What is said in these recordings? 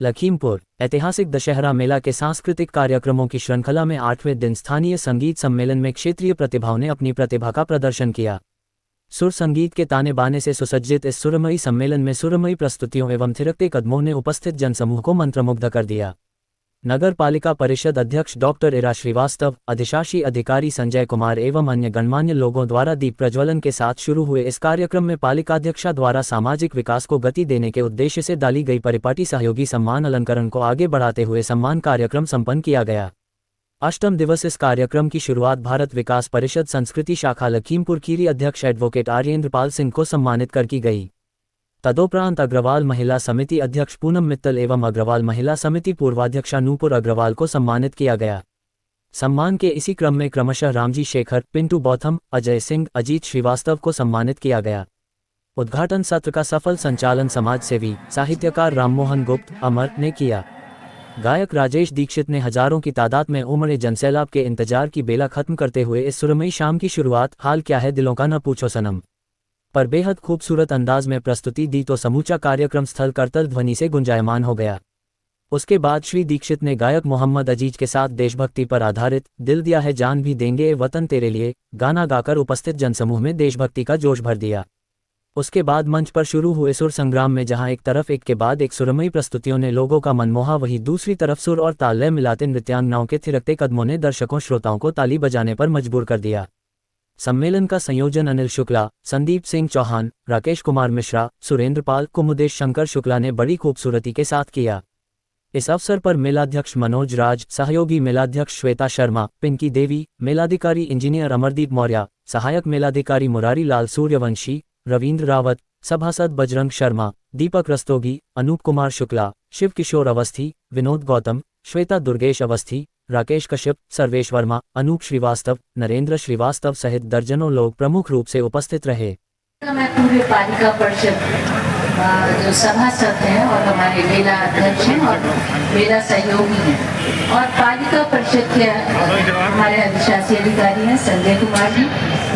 लखीमपुर ऐतिहासिक दशहरा मेला के सांस्कृतिक कार्यक्रमों की श्रृंखला में 8वें दिन स्थानीय संगीत सम्मेलन में क्षेत्रीय प्रतिभाओं ने अपनी प्रतिभा का प्रदर्शन किया। सुर संगीत के ताने बाने से सुसज्जित इस सुरमई सम्मेलन में सुरमई प्रस्तुतियों एवं थिरकते कदमों ने उपस्थित जनसमूह को मंत्रमुग्ध कर दिया। नगर पालिका परिषद अध्यक्ष डॉक्टर इरा श्रीवास्तव, अधिशासी अधिकारी संजय कुमार एवं अन्य गणमान्य लोगों द्वारा दीप प्रज्वलन के साथ शुरू हुए इस कार्यक्रम में पालिकाध्यक्षा द्वारा सामाजिक विकास को गति देने के उद्देश्य से डाली गई परिपाटी सहयोगी सम्मान अलंकरण को आगे बढ़ाते हुए सम्मान कार्यक्रम संपन्न किया गया। अष्टम दिवस इस कार्यक्रम की शुरुआत भारत विकास परिषद संस्कृति शाखा लखीमपुर खीरी अध्यक्ष एडवोकेट आर्येंद्रपाल सिंह को सम्मानित कर की गई। तदोपरांत अग्रवाल महिला समिति अध्यक्ष पूनम मित्तल एवं अग्रवाल महिला समिति पूर्वाध्यक्षा नूपुर अग्रवाल को सम्मानित किया गया। सम्मान के इसी क्रम में क्रमशः रामजी शेखर, पिंटू बौथम, अजय सिंह, अजीत श्रीवास्तव को सम्मानित किया गया। उद्घाटन सत्र का सफल संचालन समाजसेवी साहित्यकार राममोहन गुप्त अमर ने किया। गायक राजेश दीक्षित ने हजारों की तादाद में उमड़े जनसैलाब के इंतजार की बेला खत्म करते हुए इस सुरमई शाम की शुरुआत हाल क्या है दिलों का न पूछो सनम पर बेहद खूबसूरत अंदाज में प्रस्तुति दी तो समूचा कार्यक्रम स्थल करतल ध्वनि से गुंजायमान हो गया। उसके बाद श्री दीक्षित ने गायक मोहम्मद अजीज के साथ देशभक्ति पर आधारित दिल दिया है जान भी देंगे वतन तेरे लिए गाना गाकर उपस्थित जनसमूह में देशभक्ति का जोश भर दिया। उसके बाद मंच पर शुरू हुए सुर संग्राम में जहां एक तरफ एक के बाद एक सुरमई प्रस्तुतियों ने लोगों का मन मोहा, वहीं दूसरी तरफ सुर और ताल मिलाते नृत्यांगनाओं के थिरकते कदमों ने दर्शकों श्रोताओं को ताली बजाने पर मजबूर कर दिया। सम्मेलन का संयोजन अनिल शुक्ला, संदीप सिंह चौहान, राकेश कुमार मिश्रा, सुरेंद्र पाल, कुमुदेश शंकर शुक्ला ने बड़ी खूबसूरती के साथ किया। इस अवसर पर मेलाध्यक्ष मनोज राज, सहयोगी मेलाध्यक्ष श्वेता शर्मा, पिंकी देवी, मेलाधिकारी इंजीनियर अमरदीप मौर्य, सहायक मेलाधिकारी मुरारी लाल सूर्यवंशी, रविंद्र रावत, सभासद बजरंग शर्मा, दीपक रस्तोगी, अनूप कुमार शुक्ला, शिव किशोर अवस्थी, विनोद गौतम, श्वेता दुर्गेश अवस्थी, राकेश कश्यप, सर्वेश वर्मा, अनूप श्रीवास्तव, नरेंद्र श्रीवास्तव सहित दर्जनों लोग प्रमुख रूप से उपस्थित रहे। मैं पूरे पालिका परिषद जो सभासद हैं और हमारे मेला अध्यक्ष हैं और मेला सहयोगी हैं और पालिका परिषद के हमारे अधिशासी अधिकारी हैं संजय कुमार जी,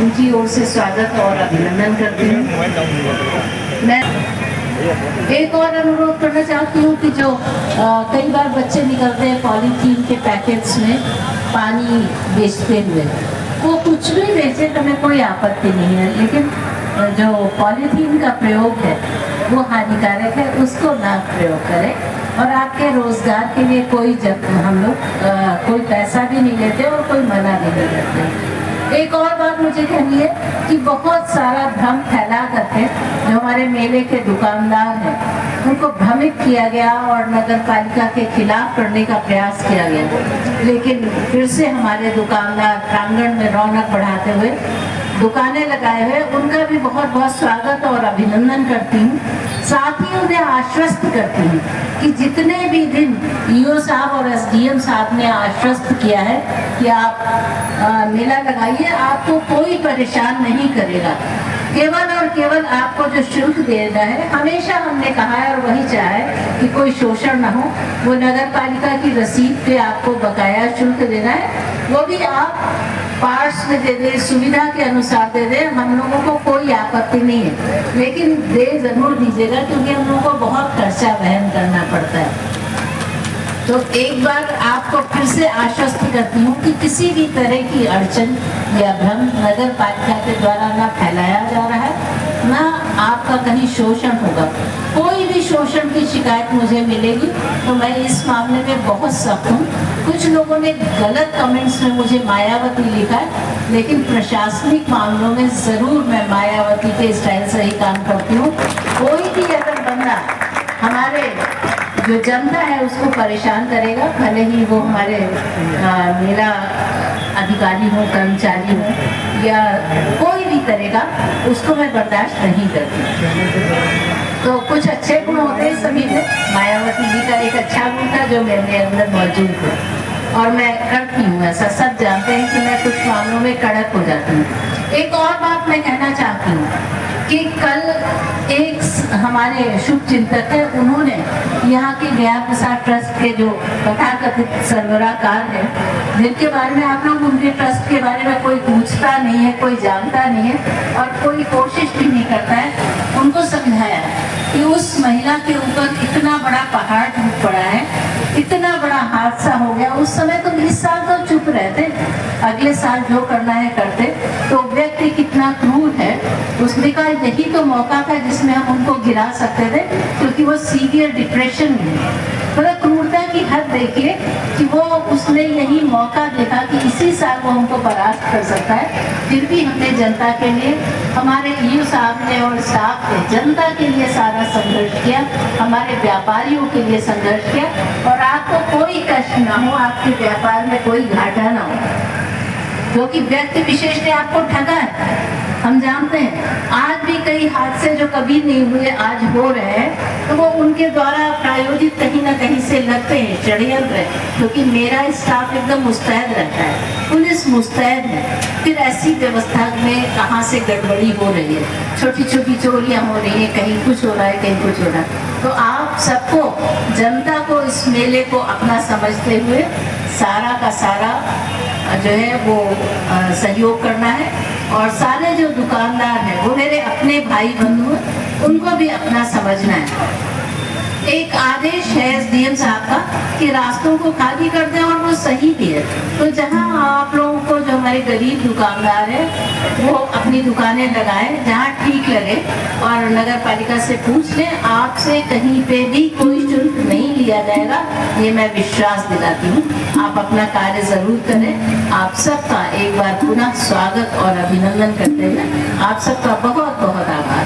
उनकी ओर से स्वागत और अभिनंदन करती हूँ। मैं एक और अनुरोध करना चाहती हूँ कि जो कई बार बच्चे निकलते हैं पॉलीथीन के पैकेट्स में पानी बेचते हुए, वो कुछ भी बेचे तो हमें कोई आपत्ति नहीं है, लेकिन जो पॉलीथीन का प्रयोग है वो हानिकारक है, उसको ना प्रयोग करें। और आपके रोजगार के लिए कोई हम लोग कोई पैसा भी नहीं लेते और कोई मना भी नहीं करते। एक और बात मुझे कहनी है कि बहुत सारा भ्रम फैला करके जो हमारे मेले के दुकानदार हैं उनको भ्रमित किया गया और नगर पालिका के खिलाफ करने का प्रयास किया गया, लेकिन फिर से हमारे दुकानदार प्रांगण में रौनक बढ़ाते हुए दुकानें लगाए हुए उनका भी बहुत बहुत स्वागत और अभिनंदन करती हूँ। साथ ही उन्हें आश्वस्त करती हूँ कि जितने भी दिन ईओ साहब और एसडीएम साहब ने आश्वस्त किया है कि आप मेला लगाइए, आपको कोई परेशान नहीं करेगा। केवल और केवल आपको जो शुल्क देना है, हमेशा हमने कहा है और वही चाहा है कि कोई शोषण ना हो, वो नगर पालिका की रसीद पे आपको बकाया शुल्क देना है, वो भी आप पार्ट्स में दे दे, सुविधा के अनुसार दे दे, हम लोगों को कोई आपत्ति नहीं है, लेकिन दे जरूर दीजिएगा क्योंकि हम लोगों को बहुत खर्चा वहन करना पड़ता है। तो एक बार आपको फिर से आश्वस्त करती हूँ कि किसी भी तरह की अड़चन या भ्रम नगर पालिका के द्वारा ना फैलाया जा रहा है, ना आपका कहीं शोषण होगा। कोई भी शोषण की शिकायत मुझे मिलेगी तो मैं इस मामले में बहुत सख्त हूँ। कुछ लोगों ने गलत कमेंट्स में मुझे मायावती लिखा है, लेकिन प्रशासनिक मामलों में जरूर मैं मायावती के स्टाइल से ही काम करती हूँ। कोई भी अगर बंदा हमारे जो जनता है उसको परेशान करेगा, भले ही वो हमारे मेरा अधिकारी हो, कर्मचारी हो या कोई भी करेगा, उसको मैं बर्दाश्त नहीं करती। तो कुछ अच्छे गुण होते हैं सभी में, मायावती जी का एक अच्छा गुण था जो मेरे अंदर मौजूद है और मैं करती हूँ ऐसा। सब जानते हैं कि मैं कुछ मामलों में कड़क हो जाती हूँ। एक और बात मैं कहना चाहती हूँ कि कल एक हमारे शुभ चिंतक है, उन्होंने यहाँ के गया प्रसाद ट्रस्ट के जो तथाकथित सरबराहकार है, जिनके बारे में आप लोग उनके ट्रस्ट के बारे में कोई पूछता नहीं है, कोई जानता नहीं है और कोई कोशिश भी नहीं करता है, उनको समझाया कि उस महिला के ऊपर इतना बड़ा पहाड़ टूट पड़ा है, इतना बड़ा हादसा हो गया। उस समय तो 20 साल तो चुप रहते, अगले साल जो करना है करते। तो व्यक्ति कितना क्रूर है, उसने कहा यही तो मौका था जिसमें हम उनको गिरा सकते थे, क्योंकि वो सीवियर डिप्रेशन में है। मतलब क्रूरता की हद देखिए कि वो उसने यही मौका देखा कि इसी साल वो हमको परास्त कर सकता है। फिर भी हमने जनता के लिए, हमारे ईओ साहब ने और स्टाफ ने जनता के लिए सारा संघर्ष किया, हमारे व्यापारियों के लिए संघर्ष किया, और आपको कोई कष्ट ना हो, आपके व्यापार में कोई घाटा ना हो, क्योंकि व्यक्ति विशेष ने आपको ठगा है। हम जानते हैं आज भी कई हादसे जो कभी नहीं हुए आज हो रहे हैं, तो वो उनके द्वारा प्रायोजित कहीं ना कहीं से लगते हैं, षड्यंत्र है। क्योंकि मेरा स्टाफ एकदम मुस्तैद रहता है, पुलिस मुस्तैद है, फिर ऐसी व्यवस्था में कहाँ से गड़बड़ी हो रही है, छोटी छोटी चोरियां हो रही है, कहीं कुछ हो रहा है, कहीं कुछ हो रहा है। तो आप सबको, जनता को इस मेले को अपना समझते हुए सारा का सारा जो है वो सहयोग करना है, और सारे जो दुकानदार हैं वो मेरे अपने भाई बंधु हैं, उनको भी अपना समझना है। एक आदेश है एसडीएम साहब का कि रास्तों को खाली कर दें, और वो सही भी है। तो जहां आप लोगों को, जो हमारे गरीब दुकानदार हैं, वो अपनी दुकानें लगाएं जहां ठीक लगे, और नगर पालिका से पूछ लें, आपसे कहीं पे भी कोई शुल्क नहीं लिया जाएगा, ये मैं विश्वास दिलाती हूँ। आप अपना कार्य जरूर करें। आप सबका एक बार पुनः स्वागत और अभिनंदन करते हुए आप सबका बहुत बहुत आभार।